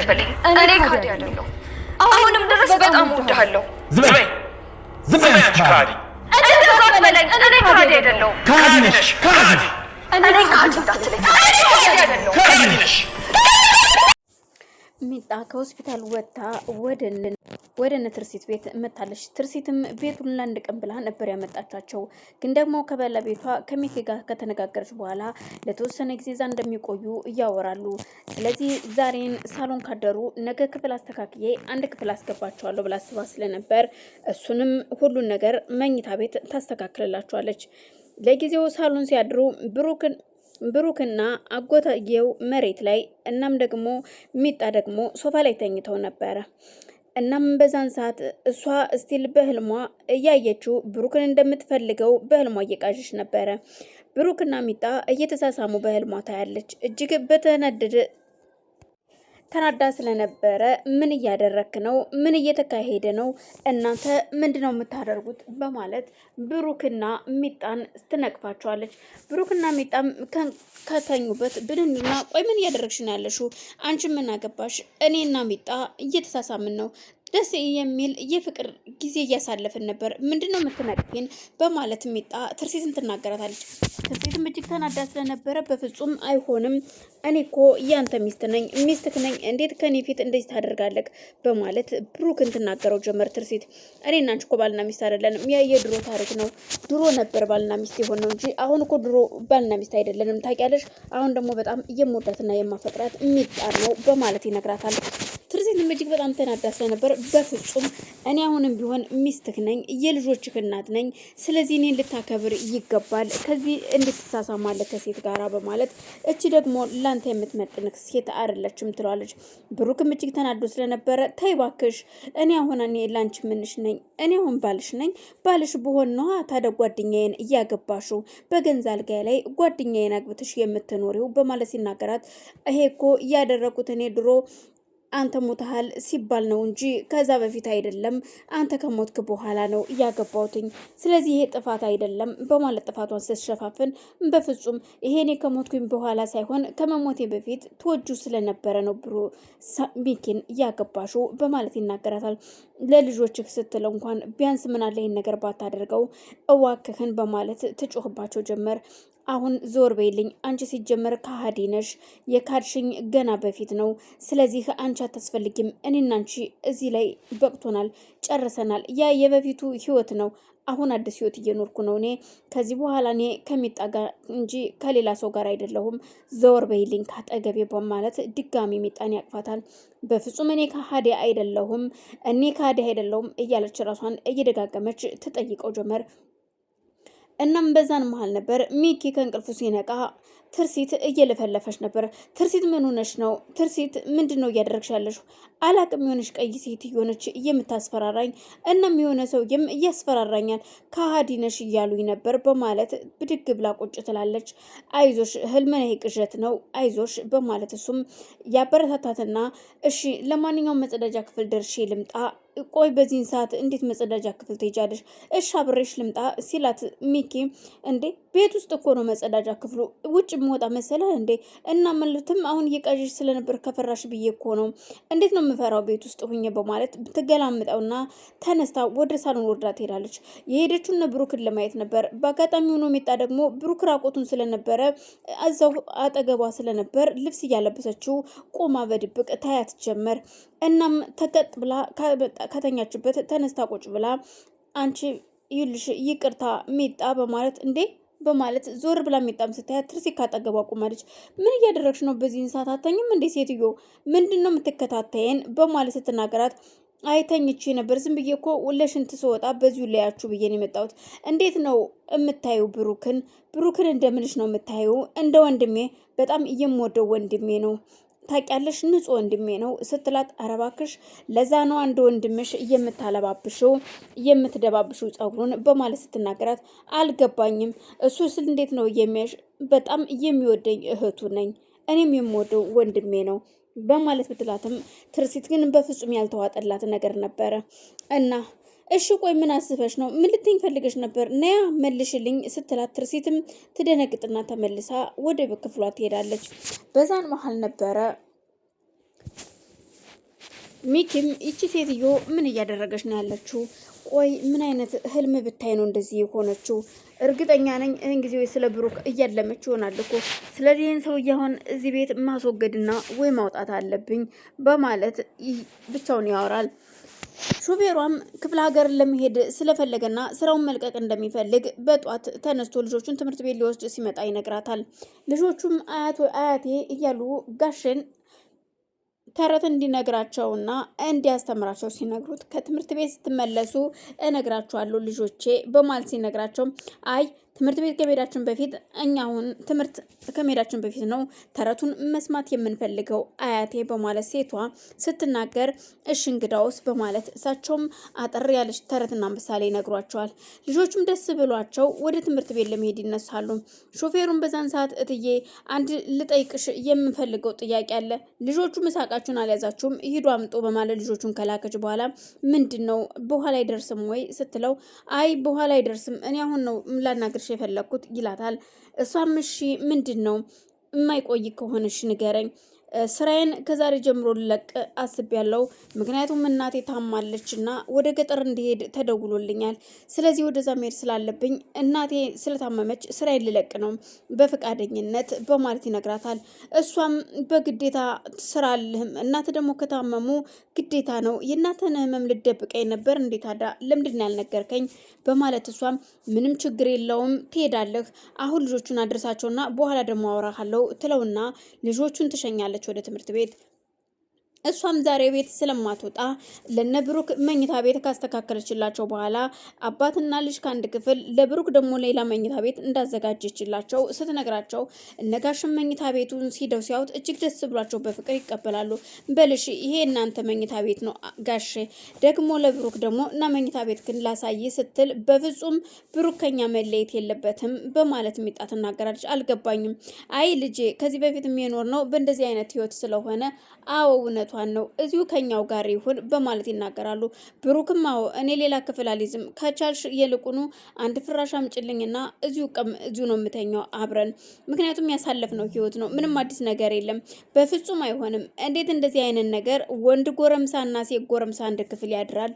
እንዳትፈልኝ እኔ ካዲ አይደለሁ አሁንም ድረስ በጣም እወድሃለሁ ዝም በይ ካዲ እንደዛ አትበለኝ እኔ ካዲ አይደለሁ ካዲ ነሽ ካዲ እኔ ካዲ እንዳትለኝ እኔ ካዲ አይደለሁ ካዲ ነሽ ሚጣ ከሆስፒታል ወጣ ወደ ትርሲት ቤት መታለች። ትርሲትም ቤቱን ለአንድ ቀን ብላ ነበር ያመጣቻቸው። ግን ደግሞ ከባለቤቷ ከሚኪ ጋር ከተነጋገረች በኋላ ለተወሰነ ጊዜ እዛ እንደሚቆዩ እያወራሉ። ስለዚህ ዛሬን ሳሎን ካደሩ ነገ ክፍል አስተካክዬ አንድ ክፍል አስገባቸዋለሁ ብላ አስባ ስለነበር እሱንም ሁሉን ነገር መኝታ ቤት ታስተካክልላቸዋለች። ለጊዜው ሳሎን ሲያድሩ ብሩክና አጎታየው መሬት ላይ እናም ደግሞ ሚጣ ደግሞ ሶፋ ላይ ተኝተው ነበረ። እናም በዛን ሰዓት እሷ ስቲል በህልሟ እያየችው ብሩክን እንደምትፈልገው በህልሟ እየቃዠች ነበረ። ብሩክና ሚጣ እየተሳሳሙ በህልሟ ታያለች። እጅግ ተናዳ ስለነበረ ምን እያደረክ ነው? ምን እየተካሄደ ነው? እናንተ ምንድነው የምታደርጉት? በማለት ብሩክና ሚጣን ትነቅፋቸዋለች። ብሩክና ሚጣም ከተኙበት ብድንና ቆይ ምን እያደረግሽ ነው ያለሽው? አንቺ ምን አገባሽ? እኔና ሚጣ እየተሳሳምን ነው ደስ የሚል የፍቅር ጊዜ እያሳለፍን ነበር። ምንድነው የምትነቅፊን? በማለት ሚጣ ትርሲትን ትናገራታለች። ትርሲትም እጅግ ተናዳ ስለነበረ በፍጹም አይሆንም፣ እኔ እኮ ያንተ ሚስት ነኝ፣ ሚስትክ ነኝ፣ እንዴት ከኔ ፊት እንደዚህ ታደርጋለህ? በማለት ብሩክን ትናገረው ጀመር። ትርሲት እኔና አንቺ እኮ ባልና ሚስት አይደለንም፣ ያ የድሮ ታሪክ ነው። ድሮ ነበር ባልና ሚስት የሆነው እንጂ አሁን እኮ ድሮ ባልና ሚስት አይደለንም፣ ታውቂያለሽ። አሁን ደግሞ በጣም የምወዳትና የማፈቅራት ሚጣ ነው በማለት ይነግራታል። ትርሲትም እጅግ በጣም ተናዳ ስለነበር በፍጹም እኔ አሁንም ቢሆን ሚስትክ ነኝ፣ የልጆችህ እናት ነኝ። ስለዚህ እኔን ልታከብር ይገባል። ከዚህ እንድትሳሳማለህ ከሴት ጋራ በማለት እቺ ደግሞ ላንተ የምትመጥንህ ሴት አይደለችም ትለዋለች። ብሩክም እጅግ ተናዶ ስለነበረ ተይ እባክሽ፣ እኔ ላንቺ ምንሽ ነኝ? እኔ አሁን ባልሽ ነኝ። ባልሽ ብሆን ነዋ ታዲያ ጓደኛዬን እያገባሽው በገንዛ አልጋዬ ላይ ጓደኛዬን አግብተሽ የምትኖሪው በማለት ሲናገራት ይሄ እኮ ያደረኩት እኔ ድሮ አንተ ሞተሃል ሲባል ነው እንጂ ከዛ በፊት አይደለም። አንተ ከሞትክ በኋላ ነው እያገባውትኝ። ስለዚህ ይሄ ጥፋት አይደለም በማለት ጥፋቷን ስትሸፋፍን በፍጹም ይሄኔ ከሞትኩኝ በኋላ ሳይሆን ከመሞቴ በፊት ትወጁ ስለነበረ ነው ብሮ ሚኪን እያገባሹ በማለት ይናገራታል። ለልጆችህ ስትል እንኳን ቢያንስ ምን አለ ይሄን ነገር ባታደርገው እዋክህን በማለት ትጮህባቸው ጀመር። አሁን ዞር በይልኝ፣ አንቺ ሲጀመር ከሃዲ ነሽ፣ የካድሽኝ ገና በፊት ነው። ስለዚህ አንቺ አታስፈልጊም። እኔና አንቺ እዚህ ላይ በቅቶናል፣ ጨርሰናል። ያ የበፊቱ ህይወት ነው። አሁን አዲስ ህይወት እየኖርኩ ነው። እኔ ከዚህ በኋላ እኔ ከሚጣ ጋር እንጂ ከሌላ ሰው ጋር አይደለሁም። ዘወር በይልኝ ካጠገቤ በማለት ድጋሚ ሚጣን ያቅፋታል። በፍጹም እኔ ከሃዲ አይደለሁም፣ እኔ ከሃዲ አይደለሁም እያለች ራሷን እየደጋገመች ትጠይቀው ጀመር። እናም በዛን መሃል ነበር ሚኪ ከእንቅልፉ ሲነቃ ትርሲት እየለፈለፈች ነበር። ትርሲት ምን ሆነሽ ነው? ትርሲት ምንድን ነው እያደረግሽ ያለሽው? አላቅም፣ የሆነች ቀይ ሴት የሆነች የምታስፈራራኝ፣ እናም የሆነ ሰውዬም እያስፈራራኛል፣ ከሃዲ ነሽ እያሉኝ ነበር በማለት ብድግ ብላ ቁጭ ትላለች። አይዞሽ፣ ህልም ነው፣ ቅዠት ነው፣ አይዞሽ በማለት እሱም ያበረታታትና እሺ ለማንኛውም መጸዳጃ ክፍል ደርሼ ልምጣ። ቆይ በዚህን ሰዓት እንዴት መጸዳጃ ክፍል ትሄጃለሽ? እሺ አብሬሽ ልምጣ ሲላት ሚኪ እንዴ ቤት ውስጥ እኮ ነው መጸዳጃ ክፍሉ፣ ውጭ የሚወጣ መሰለህ እንዴ? እና ማለትም አሁን እየቃዥሽ ስለነበር ከፈራሽ ብዬ እኮ ነው። እንዴት ነው የምፈራው ቤት ውስጥ ሁኜ በማለት ብትገላምጠውና ተነስታ ወደ ሳሎን ወርዳ ትሄዳለች። የሄደችውን ብሩክን ለማየት ነበር። በአጋጣሚ ሆኖ ሚጣ ደግሞ ብሩክ ራቆቱን ስለነበረ እዛው አጠገቧ ስለነበር ልብስ እያለበሰችው ቆማ በድብቅ ታያት ጀመር። እናም ተቀጥ ብላ ከተኛችበት ተነስታ ቁጭ ብላ አንቺ ይልሽ ይቅርታ ሚጣ በማለት እንዴ በማለት ዞር ብላ ሚጣም ስታያት ትርሲት ካጠገቧ ቆማለች። ምን እያደረግሽ ነው? በዚህን ሰዓት አተኝም እንዴ ሴትዮ? ምንድነው የምትከታተይን? በማለት ስትናገራት አይተኝቼ ነበር፣ ዝም ብዬ እኮ ለሽንት ስወጣ በዚሁ ላያችሁ ብዬ ነው የመጣሁት። እንዴት ነው የምታዩ ብሩክን እንደምንሽ ነው የምታዩ? እንደ ወንድሜ በጣም የምወደው ወንድሜ ነው ታውቂያለሽ፣ ንጹህ ወንድሜ ነው ስትላት፣ ኧረ እባክሽ ለዛ ነው አንድ ወንድምሽ የምታለባብሽው የምትደባብሽው ጸጉሩን በማለት ስትናገራት፣ አልገባኝም እሱ ስል እንዴት ነው የሚያሽ? በጣም የሚወደኝ እህቱ ነኝ፣ እኔም የምወደው ወንድሜ ነው በማለት ብትላትም ትርሲት ግን በፍጹም ያልተዋጠላት ነገር ነበረ። እና እሺ ቆይ ምን አስበሽ ነው? ምን ልትይኝ ፈልገሽ ነበር? ነያ መልሽልኝ ስትላት ትርሲትም ትደነግጥና ተመልሳ ወደ ክፍሏ ትሄዳለች። በዛን መሀል ነበረ ሚኪም ይቺ ሴትዮ ምን እያደረገች ነው ያለችው? ቆይ ምን አይነት ህልም ብታይ ነው እንደዚህ የሆነችው? እርግጠኛ ነኝ ይህን ጊዜ ስለ ብሩክ እያለመች ይሆናል እኮ። ስለዚህ ይህን ሰውዬ አሁን እዚህ ቤት ማስወገድና ወይ ማውጣት አለብኝ በማለት ብቻውን ያወራል። ሹፌሯም ክፍለ ሀገር ለመሄድ ስለፈለገና ስራውን መልቀቅ እንደሚፈልግ በጧት ተነስቶ ልጆቹን ትምህርት ቤት ሊወስድ ሲመጣ ይነግራታል። ልጆቹም አያቴ እያሉ ጋሽን ተረት እንዲነግራቸውና እንዲያስተምራቸው ሲነግሩት ከትምህርት ቤት ስትመለሱ እነግራቸዋለሁ ልጆቼ በማለት ሲነግራቸው አይ ትምህርት ቤት ከመሄዳችን በፊት እኛ አሁን ትምህርት ከመሄዳችን በፊት ነው ተረቱን መስማት የምንፈልገው አያቴ በማለት ሴቷ ስትናገር እሺ እንግዳውስ በማለት እሳቸውም አጠር ያለች ተረትና ምሳሌ ይነግሯቸዋል። ልጆቹም ደስ ብሏቸው ወደ ትምህርት ቤት ለመሄድ ይነሳሉ። ሾፌሩን በዛን ሰዓት እትዬ አንድ ልጠይቅሽ የምፈልገው ጥያቄ አለ፣ ልጆቹ ምሳቃችሁን አልያዛችሁም ሂዱ አምጡ በማለት ልጆቹን ከላከች በኋላ ምንድን ነው በኋላ አይደርስም ወይ ስትለው አይ በኋላ አይደርስም እኔ አሁን ነው ላናግር የፈለኩት ይላታል። እሷም እሺ ምንድን ነው የማይቆይ ከሆነሽ ንገረኝ፣ ስራዬን ከዛሬ ጀምሮ ልለቅ አስቤያለሁ። ምክንያቱም እናቴ ታማለችና ወደ ገጠር እንዲሄድ ተደውሎልኛል። ስለዚህ ወደዛ መሄድ ስላለብኝ እናቴ ስለታመመች ስራዬን ልለቅ ነው በፈቃደኝነት በማለት ይነግራታል። እሷም በግዴታ ስራ አለህም እናት ደግሞ ከታመሙ ግዴታ ነው። የእናትህን ህመም ልደብቀኝ ነበር እንዴት ታዲያ ለምንድን ነው ያልነገርከኝ? በማለት እሷም ምንም ችግር የለውም ትሄዳለህ፣ አሁን ልጆቹን አድርሳቸውና በኋላ ደግሞ አወራሃለሁ ትለውና ልጆቹን ትሸኛለች ወደ ትምህርት ቤት። እሷም ዛሬ ቤት ስለማትወጣ ለነብሩክ መኝታ ቤት ካስተካከለችላቸው በኋላ አባትና ልጅ ከአንድ ክፍል ለብሩክ ደግሞ ሌላ መኝታ ቤት እንዳዘጋጀችላቸው ስትነግራቸው እነጋሽም መኝታ ቤቱን ሲደው ሲያዩት እጅግ ደስ ብሏቸው በፍቅር ይቀበላሉ። በልሽ ይሄ እናንተ መኝታ ቤት ነው ጋሼ፣ ደግሞ ለብሩክ ደግሞ እና መኝታ ቤት ግን ላሳይ ስትል በፍጹም ብሩክ ከኛ መለየት የለበትም በማለት ሚጣ ትናገራለች። አልገባኝም። አይ ልጄ ከዚህ በፊት የሚኖር ነው በእንደዚህ አይነት ህይወት ስለሆነ አዎ እውነቱ ነው እዚሁ ከኛው ጋር ይሁን በማለት ይናገራሉ። ብሩክም አዎ እኔ ሌላ ክፍል አልይዝም ከቻልሽ የልቁኑ አንድ ፍራሽ አምጪልኝና እዚሁ ነው የምተኛው አብረን፣ ምክንያቱም ያሳለፍነው ህይወት ነው ምንም አዲስ ነገር የለም። በፍጹም አይሆንም። እንዴት እንደዚህ አይነት ነገር ወንድ ጎረምሳና ሴት ጎረምሳ አንድ ክፍል ያድራል?